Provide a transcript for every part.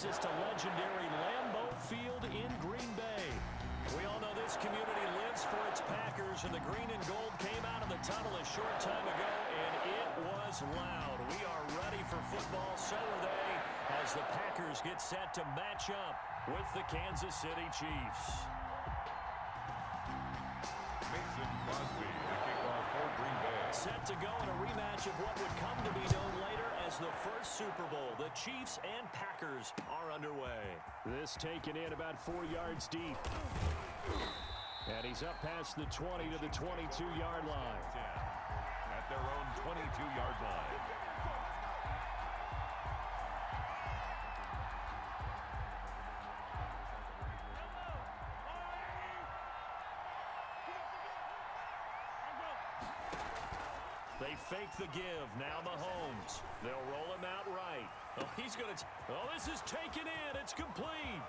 brings us to legendary Lambeau Field in Green Bay. We all know this community lives for its Packers, and the green and gold came out of the tunnel a short time ago, and it was loud. We are ready for football, so are they, as the Packers get set to match up with the Kansas City Chiefs. Mason Crosby, the kickoff for Green Bay. Set to go in a rematch of what would come to be known later as the first Super Bowl. The Chiefs and Packers are underway. This taken in about 4 yards deep. And he's up past the 20 to the 22-yard line. At their own 22-yard line. They fake the give. Now Mahomes. They'll roll him out right. Oh, he's going to... Oh, this is taken in. It's complete.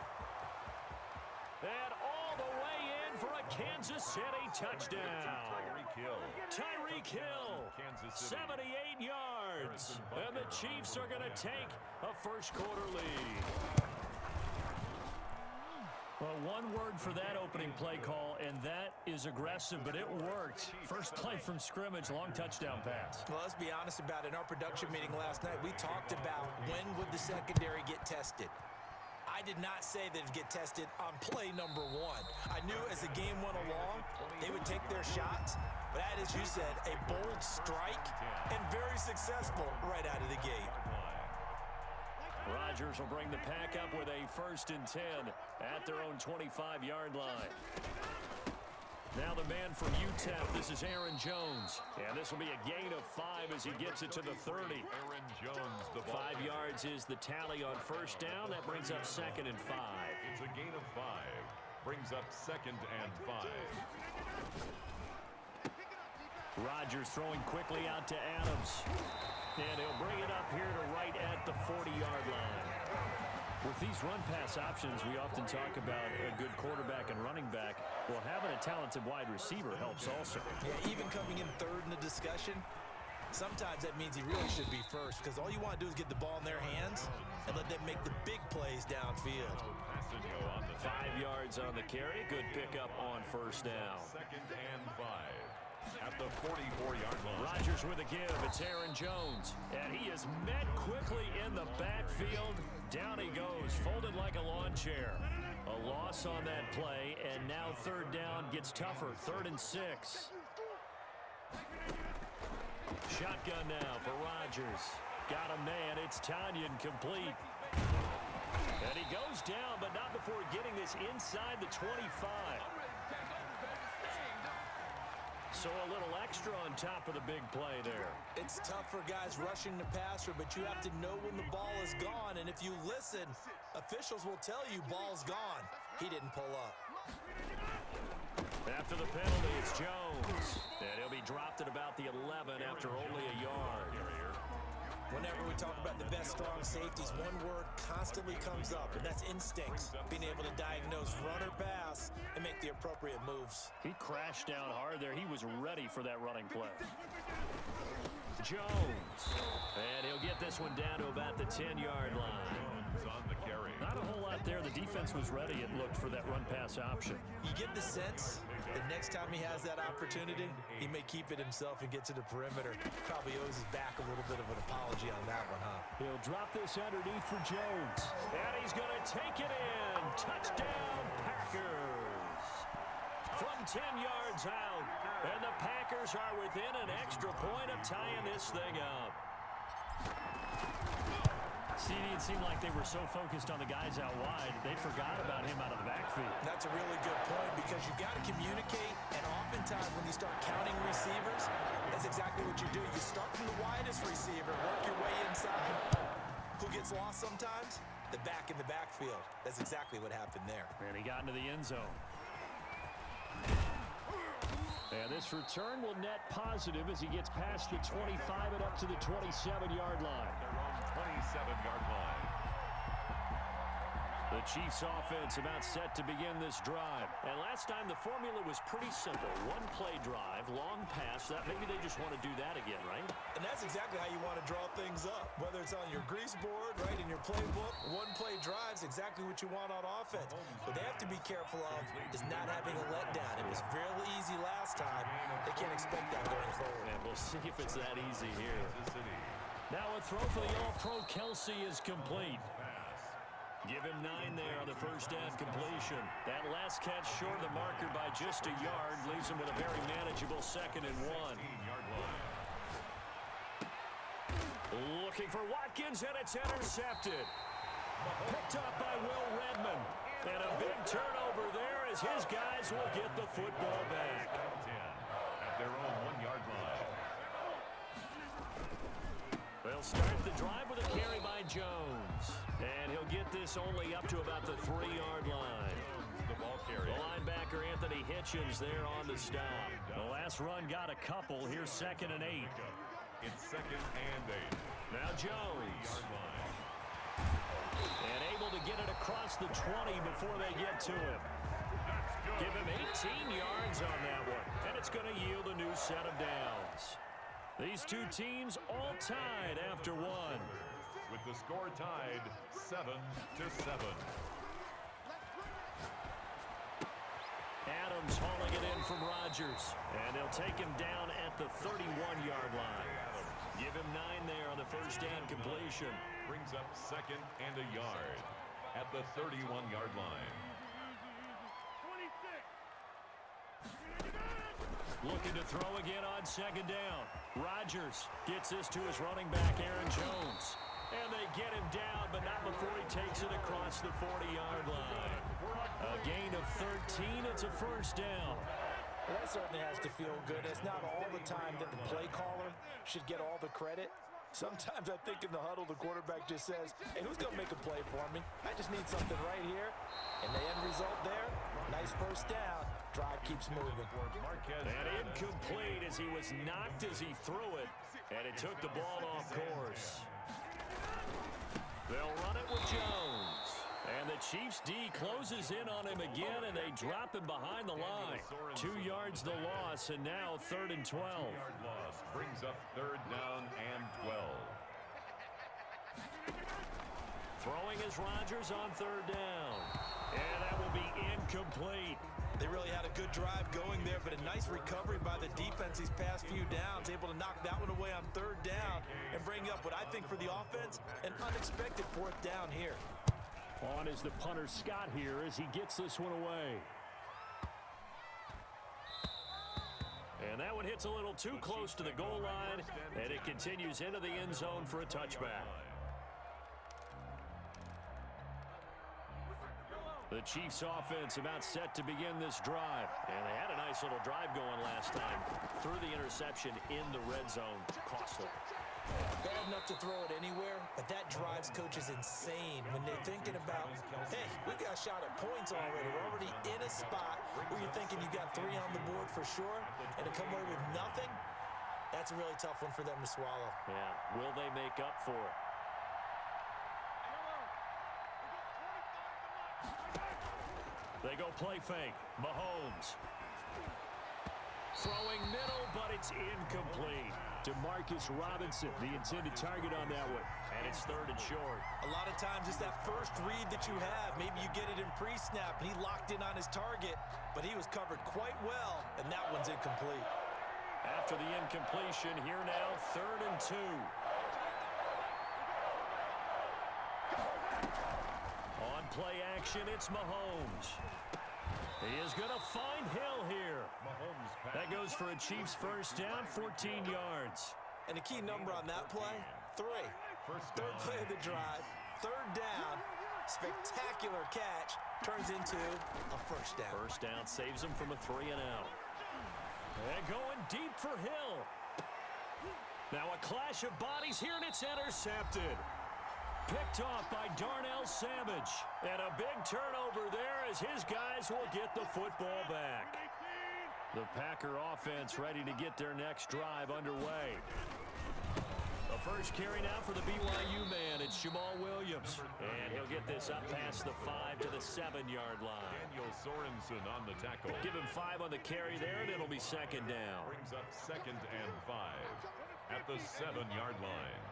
And all the way in for a Kansas City touchdown. Tyreek Hill. 78 yards. And the Chiefs are going to take a first-quarter lead. Well, one word for that opening play call, and that is aggressive, but it worked. First play from scrimmage, long touchdown pass. Well, let's be honest about it. In our production meeting last night, we talked about when would the secondary get tested. I did not say that it'd get tested on play number 1. I knew as the game went along, they would take their shots. But that, as you said, a bold strike and very successful right out of the gate. Rodgers will bring the pack up with a 1st and 10 at their own 25-yard line. Now the man from UTEP, this is Aaron Jones. And this will be a gain of 5 as he gets it to the 30. Aaron Jones, the 5 yards is the tally on first down. That brings up 2nd and 5. It's a gain of 5. Brings up 2nd and 5. Rodgers throwing quickly out to Adams. And he'll bring it up here to right at the 40-yard line. With these run-pass options, we often talk about a good quarterback and running back. Well, having a talented wide receiver helps also. Yeah, even coming in third in the discussion, sometimes that means he really should be first, because all you want to do is get the ball in their hands and let them make the big plays downfield. 5 yards on the carry. Good pickup on first down. 2nd and 5. At the 44-yard line. Rodgers with a give. It's Aaron Jones. And he is met quickly in the backfield. Down he goes, folded like a lawn chair. A loss on that play, and now 3rd down gets tougher. 3rd and 6. Shotgun now for Rodgers. Got a man. It's Tanyan complete. And he goes down, but not before getting this inside the 25. So a little extra on top of the big play there. It's tough for guys rushing the passer, but you have to know when the ball is gone. And if you listen, officials will tell you ball's gone. He didn't pull up. After the penalty, it's Jones. And he'll be dropped at about the 11 after only a yard. Whenever we talk about the best strong safeties, one word constantly comes up, and that's instincts. Being able to diagnose run or pass and make the appropriate moves. He crashed down hard there. He was ready for that running play. Jones. And he'll get this one down to about the 10-yard line. On the carry. Not a whole lot there. The defense was ready, it looked, for that run-pass option. You get the sense that next time he has that opportunity, he may keep it himself and get to the perimeter. Probably owes his back a little bit of an apology on that one, huh? He'll drop this underneath for Jones. And he's going to take it in. Touchdown, Packers. From 10 yards out. And the Packers are within an extra point of tying this thing up. See, it seemed like they were so focused on the guys out wide, they forgot about him out of the backfield. That's a really good point, because you've got to communicate, and oftentimes when you start counting receivers, that's exactly what you do. You start from the widest receiver, work your way inside. Who gets lost sometimes? The back in the backfield. That's exactly what happened there. And he got into the end zone. And this return will net positive as he gets past the 25 and up to the 27-yard line. 27-yard line. The Chiefs offense about set to begin this drive. And last time the formula was pretty simple. One play drive, long pass. Maybe they just want to do that again, right? And that's exactly how you want to draw things up. Whether it's on your grease board, right, in your playbook, one play drive, drives, exactly what you want on offense. What they have to be careful of is not having a letdown. It was real easy last time. They can't expect that going forward. And we'll see if it's that easy here. Now a throw for the All-Pro Kelsey is complete. Give him 9 there on the first down completion. That last catch short of the marker by just a yard leaves him with a very manageable 2nd and 1. Looking for Watkins, and it's intercepted. Picked up by Will Redmond. And a big turnover there as his guys will get the football back. At their own 1-yard line. They'll start the drive with a carry by Jones. And he'll get this only up to about the 3-yard line. The ball carrier. The linebacker, Anthony Hitchens, there on the stop. The last run got a couple. Here's 2nd and 8. It's 2nd and 8. Now Jones. 3-yard line. And able to get it across the 20 before they get to him. Give him 18 yards on that one. And it's going to yield a new set of downs. These two teams all tied after 1. With the score tied 7-7. Adams hauling it in from Rodgers. And they'll take him down at the 31-yard line. Give him 9 there on the first down completion. Brings up 2nd and a yard at the 31-yard line. Looking to throw again on 2nd down. Rodgers gets this to his running back, Aaron Jones. And they get him down, but not before he takes it across the 40-yard line. A gain of 13. It's a first down. Well, that certainly has to feel good. It's not all the time that the play caller should get all the credit. Sometimes I think in the huddle, the quarterback just says, hey, who's going to make a play for me? I just need something right here. And the end result there, nice first down. Drive keeps moving. And incomplete as he was knocked as he threw it. And it took the ball off course. They'll run it with Jones. And the Chiefs D closes in on him again, and they drop him behind the line. 2 yards the loss, and now 3rd and 12. 2-yard loss brings up 3rd down and 12. Throwing is Rodgers on 3rd down. And that will be incomplete. They really had a good drive going there, but a nice recovery by the defense these past few downs, able to knock that one away on 3rd down and bring up what I think for the offense, an unexpected 4th down here. On is the punter Scott here as he gets this one away. And that one hits a little too close to the goal line, and it continues into the end zone for a touchback. The Chiefs offense about set to begin this drive. And they had a nice little drive going last time. Threw the interception in the red zone. Costly. Bad enough to throw it anywhere, but that drives coaches insane when they're thinking about, hey, we got a shot at points already. We're already in a spot where you're thinking you got 3 on the board for sure, and to come away with nothing, that's a really tough one for them to swallow. Yeah, will they make up for it? They go play fake. Mahomes. Throwing middle, but it's incomplete. DeMarcus Robinson, the intended target on that one. And it's 3rd and short. A lot of times it's that first read that you have. Maybe you get it in pre-snap, and he locked in on his target, but he was covered quite well, and that one's incomplete. After the incompletion, here now, 3rd and 2. On play action, it's Mahomes. He is going to find Hill here. That goes for a Chiefs first down, 14 yards. And the key number on that play, 3. Third play of the drive, 3rd down, spectacular catch, turns into a first down. First down saves him from a 3 and out. And going deep for Hill. Now a clash of bodies here, and it's intercepted. Picked off by Darnell Savage. And a big turnover there as his guys will get the football back. The Packer offense ready to get their next drive underway. The first carry now for the BYU man. It's Jamal Williams. And he'll get this up past the 5 to the 7-yard line. Daniel Sorensen on the tackle. Give him 5 on the carry there, and it'll be 2nd down. Brings up 2nd and 5 at the 7-yard line.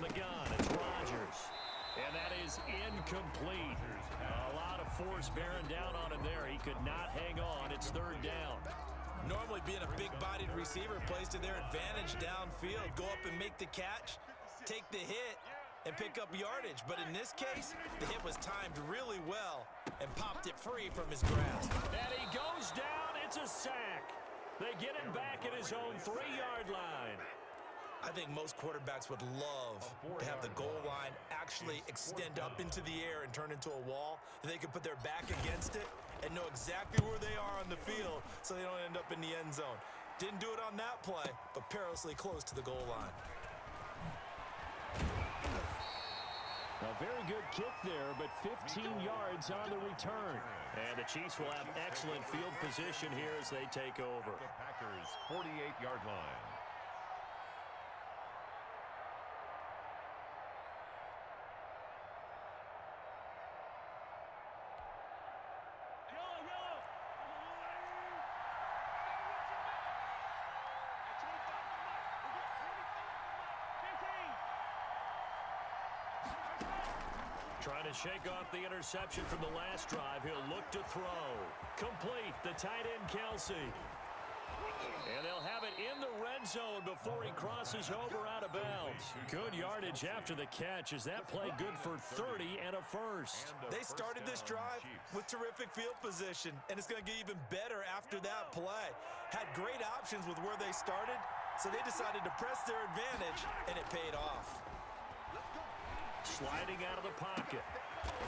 the gun. It's Rodgers. And that is incomplete. A lot of force bearing down on him there. He could not hang on. It's third down. Normally being a big-bodied receiver plays to their advantage downfield. Go up and make the catch, take the hit, and pick up yardage. But in this case, the hit was timed really well and popped it free from his grasp. And he goes down. It's a sack. They get him back at his own 3-yard line. I think most quarterbacks would love to have the goal line actually extend up into the air and turn into a wall. They can put their back against it and know exactly where they are on the field so they don't end up in the end zone. Didn't do it on that play, but perilously close to the goal line. A very good kick there, but 15 yards on the return. And the Chiefs will have excellent field position here as they take over. The Packers' 48-yard line. Trying to shake off the interception from the last drive. He'll look to throw. Complete. The tight end, Kelsey. And they'll have it in the red zone before he crosses over out of bounds. Good yardage after the catch. Is that play good for 30 and a first? They started this drive with terrific field position, and it's going to get even better after that play. Had great options with where they started, so they decided to press their advantage, and it paid off. Sliding out of the pocket.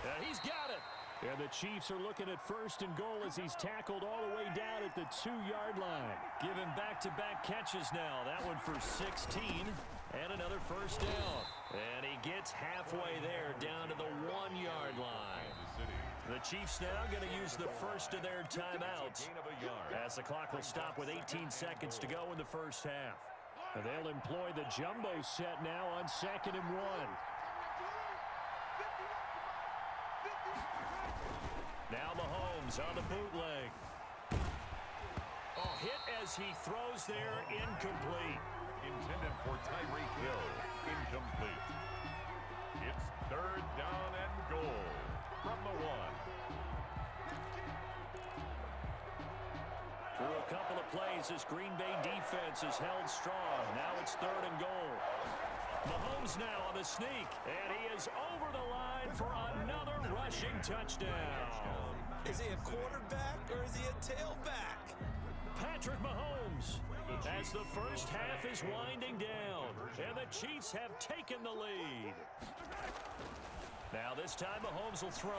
And he's got it. And the Chiefs are looking at first and goal as he's tackled all the way down at the 2-yard line. Giving back-to-back catches now. That one for 16 and another first down. And he gets halfway there down to the 1-yard line. The Chiefs now going to use the first of their timeouts as the clock will stop with 18 seconds to go in the first half. And they'll employ the jumbo set now on 2nd and 1. Now Mahomes on the bootleg. Oh, hit as he throws there, incomplete. Intended for Tyreek Hill, incomplete. It's third down and goal from the 1. Through a couple of plays, this Green Bay defense is held strong. Now it's 3rd and goal. Mahomes now on the sneak, and he is over the line for another rushing touchdown. Is he a quarterback or is he a tailback? Patrick Mahomes as the first half is winding down, and the Chiefs have taken the lead. Now this time Mahomes will throw.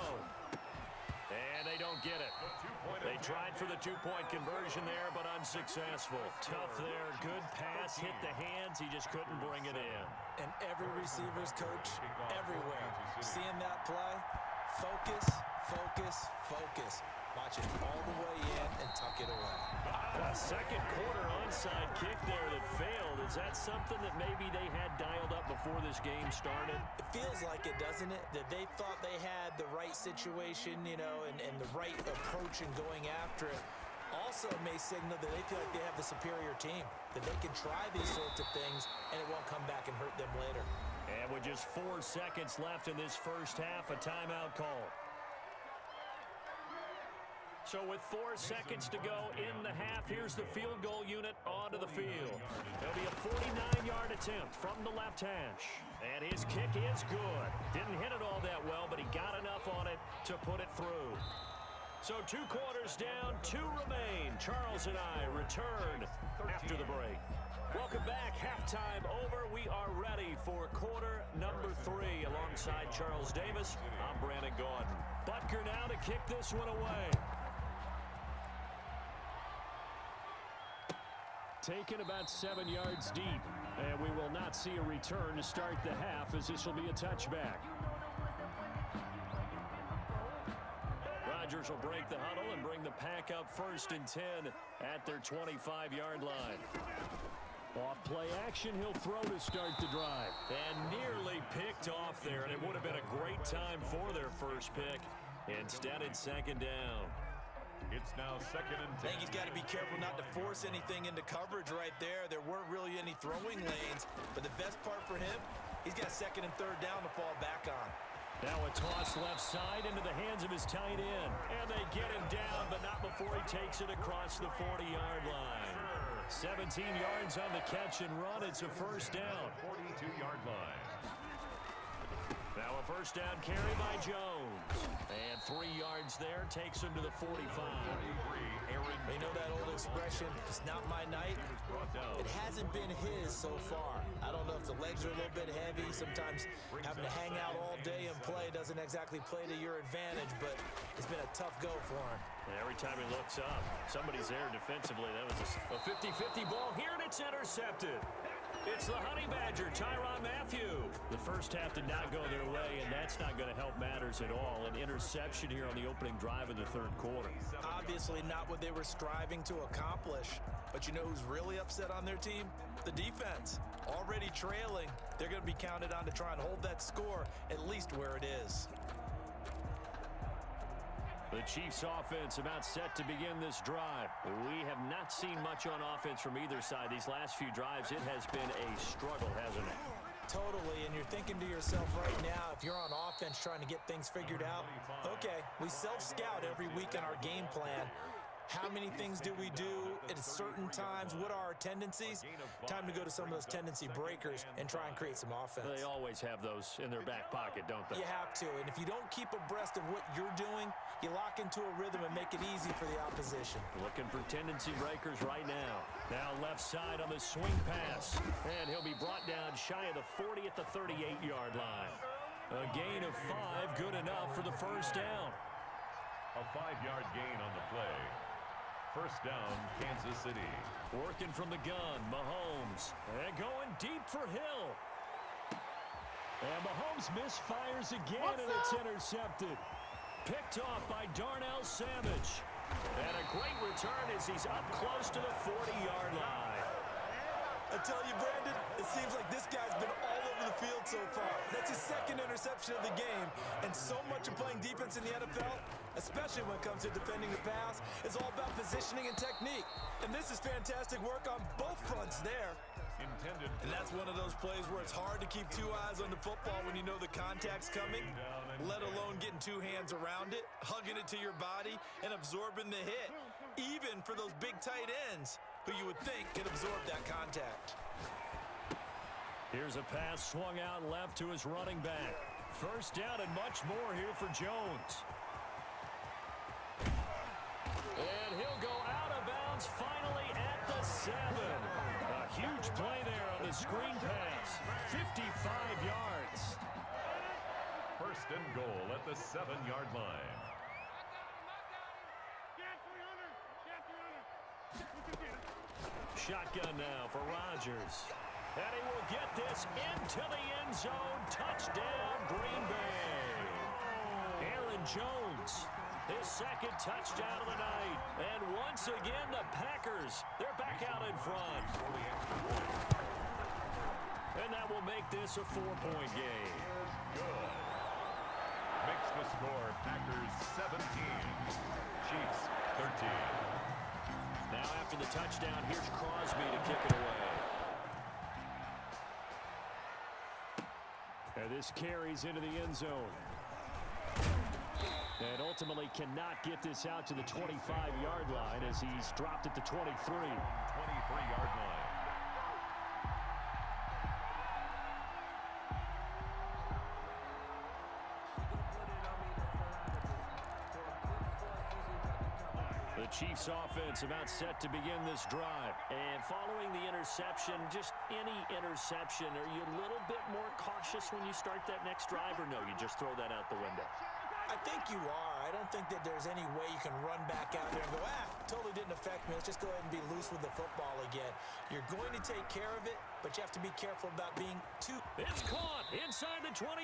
And they don't get it. They tried for the 2-point conversion there, but unsuccessful. Tough there. Good pass. Hit the hands. He just couldn't bring it in. And every receiver's coach everywhere. Seeing that play, focus, focus, focus. Watch it all the way in and tuck it away. A second quarter onside kick there that failed. Is that something that maybe they had dialed up before this game started? It feels like it, doesn't it? That they thought they had the right situation, you know, and the right approach in going after it. Also may signal that they feel like they have the superior team, that they can try these sorts of things and it won't come back and hurt them later. And with just 4 seconds left in this first half, a timeout call. So with 4 seconds to go in the half, here's the field goal unit onto the field. It'll be a 49-yard attempt from the left hash. And his kick is good. Didn't hit it all that well, but he got enough on it to put it through. So 2 quarters down, 2 remain. Charles and I return after the break. Welcome back. Halftime over. We are ready for quarter number 3 alongside Charles Davis. I'm Brandon Gordon. Butker now to kick this one away. Taken about 7 yards deep, and we will not see a return to start the half as this will be a touchback. Rodgers will break the huddle and bring the pack up 1st and 10 at their 25-yard line. Off play action, he'll throw to start the drive. And nearly picked off there, and it would have been a great time for their first pick. Instead, it's 2nd down. It's now 2nd and 10. I think he's got to be careful not to force anything into coverage right there. There weren't really any throwing lanes, but the best part for him, He's got second and third down to fall back on. Now a toss left side into the hands of his tight end. And they get him down, but not before he takes it across the 40-yard line. 17 yards on the catch and run. It's a first down. 42-yard line. Now a first down carry by Jones. And 3 yards there takes him to the 45. You know that old expression, it's not my night? It hasn't been his so far. I don't know if the legs are a little bit heavy. Sometimes having to hang out all day and play doesn't exactly play to your advantage, but it's been a tough go for him. And every time he looks up, somebody's there defensively. That was a 50-50 ball here, and it's intercepted. It's the Honey Badger, Tyrann Mathieu. The first half did not go their way, and that's not going to help matters at all. An interception here on the opening drive of the third quarter. Obviously not what they were striving to accomplish. But you know who's really upset on their team? The defense. Already trailing. They're going to be counted on to try and hold that score at least where it is. The Chiefs offense about set to begin this drive. We have not seen much on offense from either side. These last few drives, it has been a struggle, hasn't it? Totally, and you're thinking to yourself right now, if you're on offense trying to get things figured out, okay, we self-scout every week in our game plan. How many things do we do at certain times? What are our tendencies? Time to go to some of those tendency breakers and try and create some offense. They always have those in their back pocket, don't they? You have to, and if you don't keep abreast of what you're doing, you lock into a rhythm and make it easy for the opposition. Looking for tendency breakers right now. Now left side on the swing pass, and he'll be brought down shy of the 40 at the 38-yard line. A gain of 5, good enough for the first down. A 5-yard gain on the play. First down, Kansas City. Working from the gun, Mahomes. And going deep for Hill. And Mahomes misfires again, and it's intercepted. Picked off by Darnell Savage. And a great return as he's up close to the 40-yard line. I tell you, Brandon, it seems like this guy's been all over the field so far. That's his second interception of the game, and so much of playing defense in the NFL, especially when it comes to defending the pass, is all about positioning and technique. And this is fantastic work on both fronts there. Intended. And that's one of those plays where it's hard to keep 2 eyes on the football when you know the contact's coming, let alone getting 2 hands around it, hugging it to your body, and absorbing the hit, even for those big tight ends who you would think could absorb that contact. Here's a pass swung out left to his running back. First down and much more here for Jones. And he'll go out of bounds finally at the 7. A huge play there on the screen pass. 55 yards. First and goal at the 7-yard line. Shotgun now for Rodgers. And he will get this into the end zone. Touchdown, Green Bay. Aaron Jones, his second touchdown of the night. And once again, the Packers, they're back out in front. And that will make this a 4-point game. Good. Makes the score Packers 17, Chiefs 13. Now after the touchdown, here's Crosby to kick it away. And this carries into the end zone. And ultimately cannot get this out to the 25-yard line as he's dropped at the 23. 23-yard line. The Chiefs offense about set to begin this drive. And following the interception, just any interception, are you a little bit more cautious when you start that next drive, or no, you just throw that out the window? I think you are. I don't think that there's any way you can run back out there and go, totally didn't affect me. Let's just go ahead and be loose with the football again. You're going to take care of it, but you have to be careful about being too... It's caught inside the 25.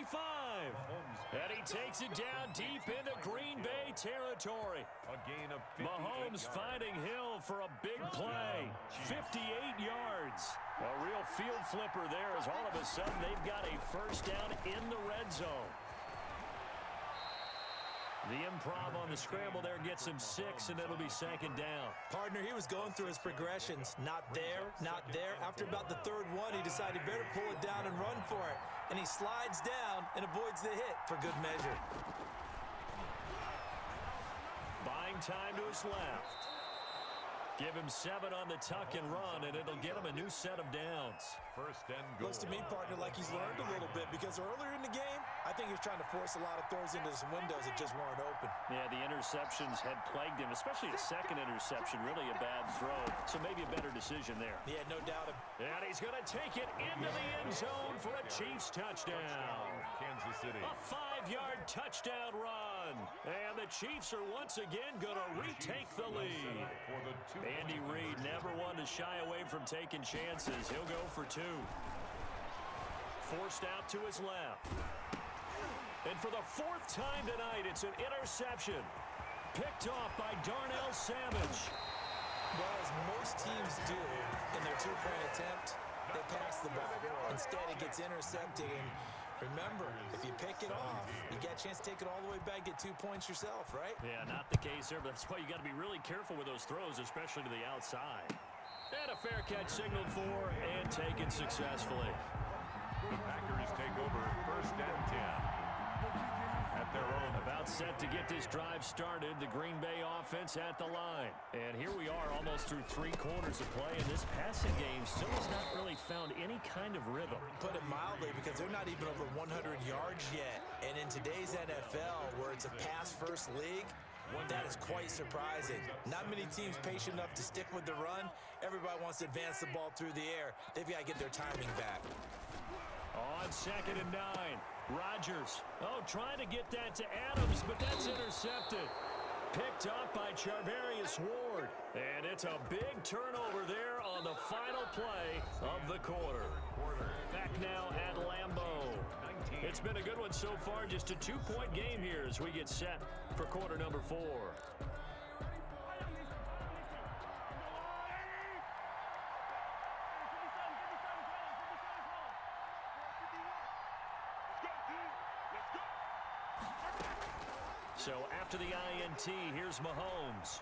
And he takes it down deep into Green Bay territory. A gain of 58 Mahomes finding Hill for a big play. 58 yards. A real field flipper there as all of a sudden they've got a first down in the red zone. The improv on the scramble there gets him 6, and it'll be second down. Partner, he was going through his progressions. Not there, not there. After about the third one, he decided better pull it down and run for it. and he slides down and avoids the hit for good measure. Buying time to his left. Give him 7 on the tuck and run, and it'll get him a new set of downs. First and goal. Looks to me, partner, like he's learned a little bit because earlier in the game, I think he was trying to force a lot of throws into some windows that just weren't open. Yeah, the interceptions had plagued him, especially his second interception, really a bad throw. So maybe a better decision there. Yeah, no doubt. And he's going to take it into the end zone for a Chiefs touchdown. Kansas City. A 5-yard touchdown run. And the Chiefs are once again going to retake the lead. Andy Reid never one to shy away from taking chances. He'll go for 2. Forced out to his left. And for the 4th time tonight, it's an interception. Picked off by Darnell Savage. Well, as most teams do in their 2-point attempt, they pass the ball. Instead, it gets intercepted. And remember, if you pick it off, you get a chance to take it all the way back, get 2 points yourself, right? Yeah, not the case there, but that's why you got to be really careful with those throws, especially to the outside. And a fair catch signaled for and taken successfully. The Packers take over first and 10. At their own. About set to get this drive started, the Green Bay offense at the line. And here we are almost through 3 quarters of play, and this passing game still has not really found any kind of rhythm. Put it mildly, because they're not even over 100 yards yet. And in today's NFL, where it's a pass-first league, that is quite surprising. Not many teams patient enough to stick with the run. Everybody wants to advance the ball through the air. They've got to get their timing back. On 2nd and 9, Rodgers. Oh, trying to get that to Adams, but that's intercepted. Picked up by Charvarius Ward. And it's a big turnover there on the final play of the quarter. Back now at Lambeau. It's been a good one so far, just a 2-point game here as we get set for quarter number 4. So after the INT, here's Mahomes.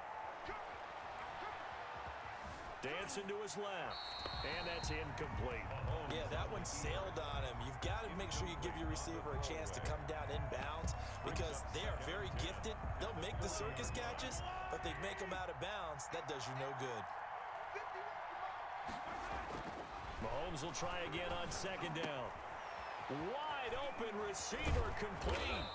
Dancing to his left. And that's incomplete. Yeah, that one sailed on him. You've got to make sure you give your receiver a chance to come down inbounds because they are very gifted. They'll make the circus catches, but they make them out of bounds. That does you no good. Mahomes will try again on 2nd down. Wide open receiver complete.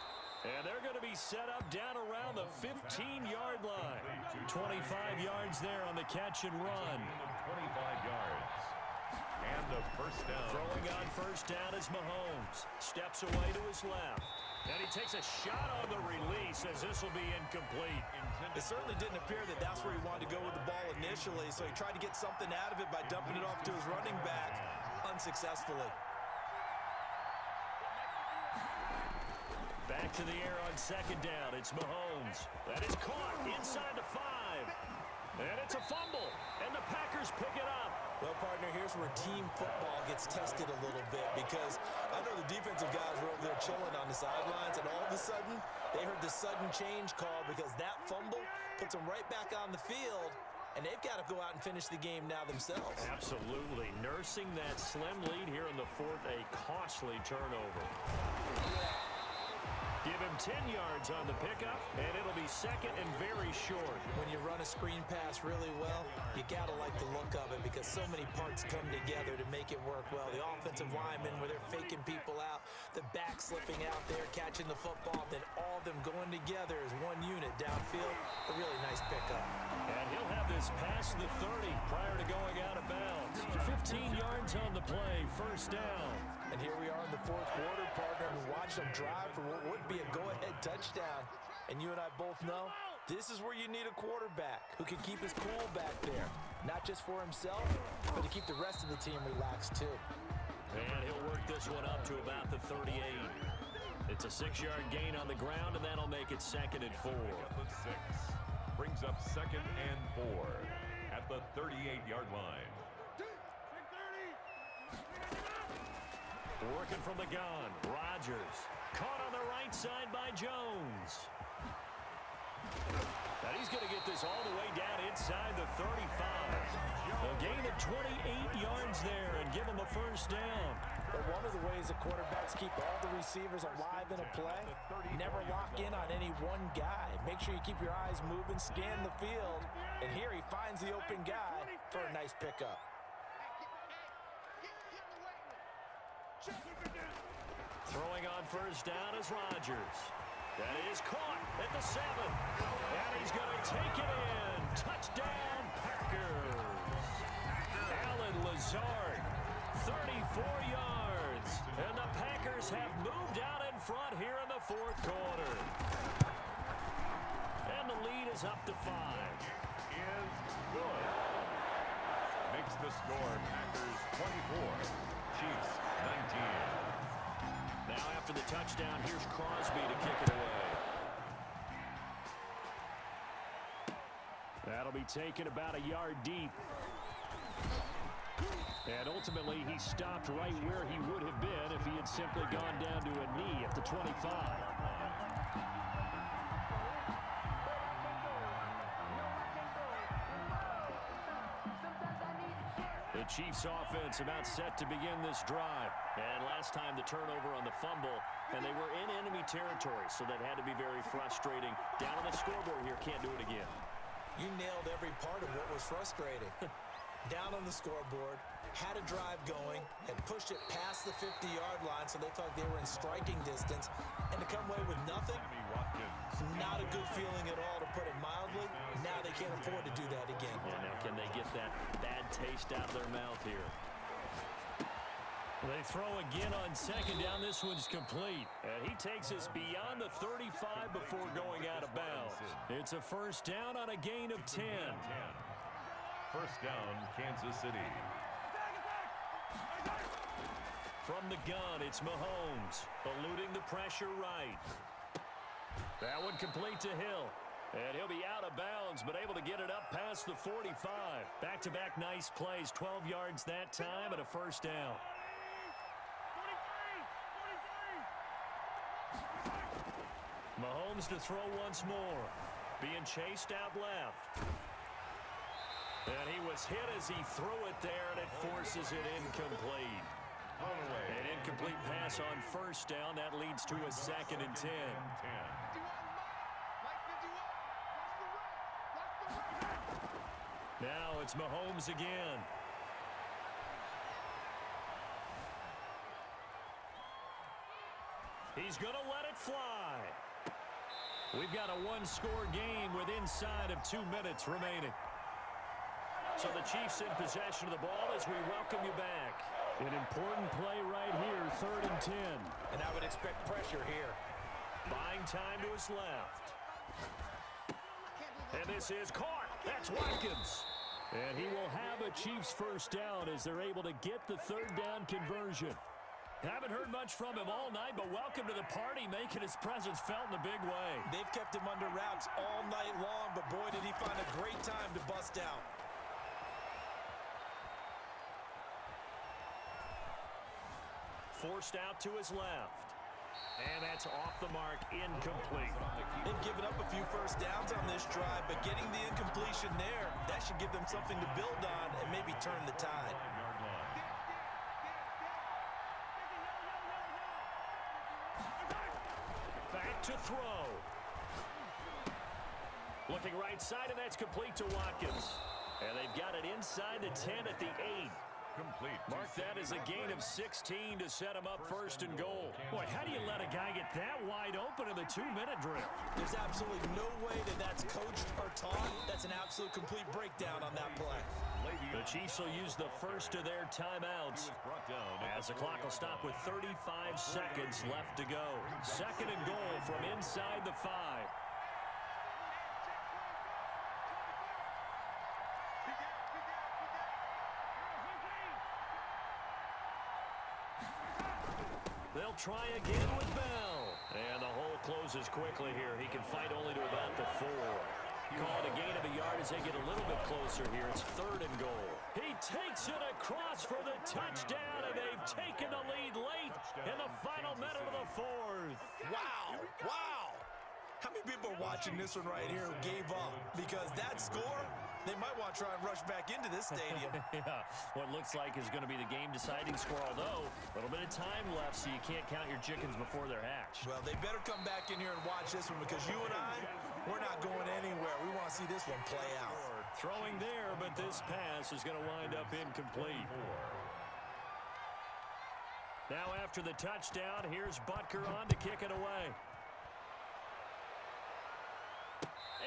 And they're going to be set up down around the 15-yard line. 25 yards there on the catch and run. 25 yards. And the first down. Throwing on 1st down is Mahomes. Steps away to his left. And he takes a shot on the release as this will be incomplete. It certainly didn't appear that that's where he wanted to go with the ball initially, so he tried to get something out of it by dumping it off to his running back unsuccessfully. Back to the air on 2nd down. It's Mahomes. That is caught inside the 5. And it's a fumble. And the Packers pick it up. Well, partner, here's where team football gets tested a little bit because I know the defensive guys were over there chilling on the sidelines, and all of a sudden, they heard the sudden change call because that fumble puts them right back on the field, and they've got to go out and finish the game now themselves. Absolutely. Nursing that slim lead here in the 4th, a costly turnover. Give him 10 yards on the pickup, and it'll be 2nd and very short. When you run a screen pass really well, you got to like the look of it because so many parts come together to make it work well. The offensive linemen, where they're faking people out, the back slipping out there, catching the football, then all of them going together as one unit downfield. A really nice pickup. And he'll have this past the 30 prior to going out of bounds. 15 yards on the play, 1st down. And here we are in the 4th quarter, partner, and watch them drive for what would be a go-ahead touchdown. And you and I both know this is where you need a quarterback who can keep his cool back there. Not just for himself, but to keep the rest of the team relaxed too. And he'll work this one up to about the 38. It's a 6-yard gain on the ground, and that'll make it 2nd and 4. The 6 brings up 2nd and 4 at the 38-yard line. Working from the gun, Rodgers. Caught on the right side by Jones. And he's going to get this all the way down inside the 35. A gain of 28 yards there and give him a first down. But one of the ways the quarterbacks keep all the receivers alive in a play, never lock in on any one guy. Make sure you keep your eyes moving, scan the field. And here he finds the open guy for a nice pickup. Throwing on first down is Rodgers. That is caught at the 7. And he's going to take it in. Touchdown, Packers. Alan Lazard, 34 yards. And the Packers have moved out in front here in the fourth quarter. And the lead is up to 5. Is good. Makes the score Packers 24, Chiefs 19. Now after the touchdown, here's Crosby to kick it away. That'll be taken about a yard deep. And ultimately, he stopped right where he would have been if he had simply gone down to a knee at the 25. The Chiefs offense about set to begin this drive. And last time the turnover on the fumble, and they were in enemy territory, so that had to be very frustrating. Down on the scoreboard here, can't do it again. You nailed every part of what was frustrating. Down on the scoreboard, had a drive going, and pushed it past the 50-yard line so they thought they were in striking distance, and to come away with nothing, not a good feeling at all, to put it mildly. Now they can't afford to do that again. Yeah, now can they get that bad taste out of their mouth here? They throw again on second down. This one's complete. And he takes us beyond the 35 before going out of bounds. It's a first down on a gain of 10. First down, Kansas City. From the gun, it's Mahomes, eluding the pressure right. That one complete to Hill. And he'll be out of bounds, but able to get it up past the 45. Back-to-back nice plays, 12 yards that time, and a first down. Mahomes to throw once more. Being chased out left. And he was hit as he threw it there, and it forces it incomplete. An incomplete pass on first down. That leads to a 2nd and 10. Now it's Mahomes again. He's going to let it fly. We've got a one-score game with inside of 2 minutes remaining. So the Chiefs in possession of the ball as we welcome you back. An important play right here, 3rd and 10. And I would expect pressure here. Buying time to his left. And this is caught. That's Watkins. And he will have a Chiefs first down as they're able to get the 3rd down conversion. Haven't heard much from him all night, but welcome to the party, making his presence felt in a big way. They've kept him under wraps all night long, but boy, did he find a great time to bust out. Forced out to his left. And that's off the mark, incomplete. They've given up a few first downs on this drive, but getting the incompletion there, that should give them something to build on and maybe turn the tide. Back to throw. Looking right side, and that's complete to Watkins. And they've got it inside the 10 at the 8. Complete. Mark that as a gain of 16 to set him up 1st and goal. Boy, how do you let a guy get that wide open in the 2-minute drill? There's absolutely no way that that's coached or taught. That's an absolute complete breakdown on that play. The Chiefs will use the first of their timeouts as the clock will stop with 35 seconds left to go. 2nd and goal from inside the 5. They'll try again with Bell. And the hole closes quickly here. He can fight only to about the 4. Called a gain of a yard as they get a little bit closer here. It's 3rd and goal. He takes it across for the touchdown, and they've taken the lead late in the final minute of the 4th. Wow. Wow. How many people are watching this one right here who gave up, because that score, they might want to try and rush back into this stadium. Yeah, what looks like is going to be the game-deciding score, although a little bit of time left, so you can't count your chickens before they're hatched. Well, they better come back in here and watch this one, because you and I, we're not going anywhere. We want to see this one play out. Throwing there, but this pass is going to wind up incomplete. Now after the touchdown, here's Butker on to kick it away.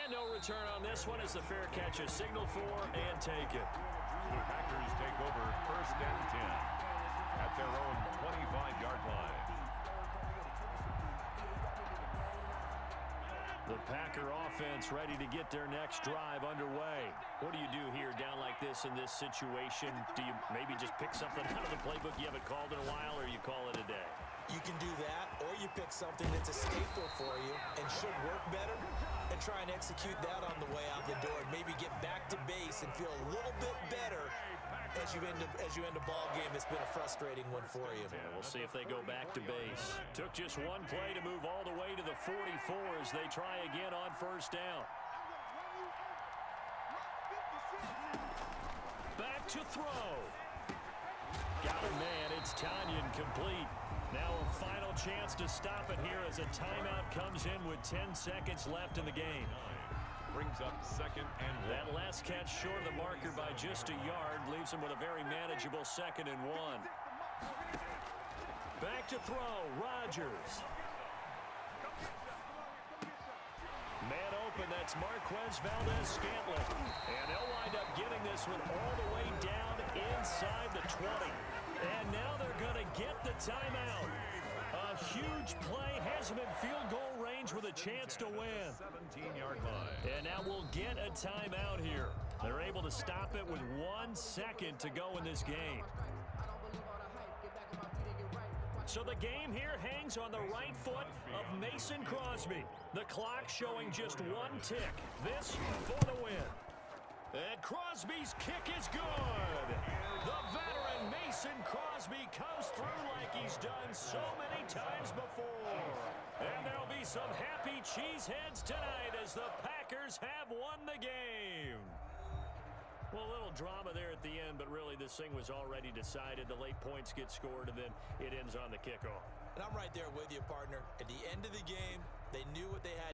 And no return on this one as the fair catch is signaled for and taken. The Packers take over 1st and 10 at their own 25-yard line. The Packer offense ready to get their next drive underway. What do you do here down like this in this situation? Do you maybe just pick something out of the playbook you haven't called in a while, or you call it a day? You can do that, or you pick something that's a staple for you and should work better and try and execute that on the way out the door and maybe get back to base and feel a little bit better as you end a ball game that's been a frustrating one for you. Yeah, we'll see if they go back to base. Took just one play to move all the way to the 44 as they try again on 1st down. Back to throw. Got a man. It's Tanyan complete. Now a final chance to stop it here as a timeout comes in with 10 seconds left in the game. Brings up 2nd and 1. That last catch short of the marker by just a yard leaves him with a very manageable 2nd and 1. Back to throw, Rodgers. Man open, that's Marquez Valdez-Scantling. And they'll wind up getting this one all the way down inside the 20. And now they're going to get the timeout. A huge play has him in field goal range with a chance to win. 17-yard line. And now we'll get a timeout here. They're able to stop it with 1 second to go in this game. So the game here hangs on the right foot of Mason Crosby. The clock showing just 1 tick. This for the win. And Crosby's kick is good. The veteran Mason Crosby comes through like he's done so many times before. And there'll be some happy cheeseheads tonight as the Packers have won the game. Well, a little drama there at the end, but really this thing was already decided. The late points get scored, and then it ends on the kickoff. And I'm right there with you, partner. At the end of the game, they knew what they had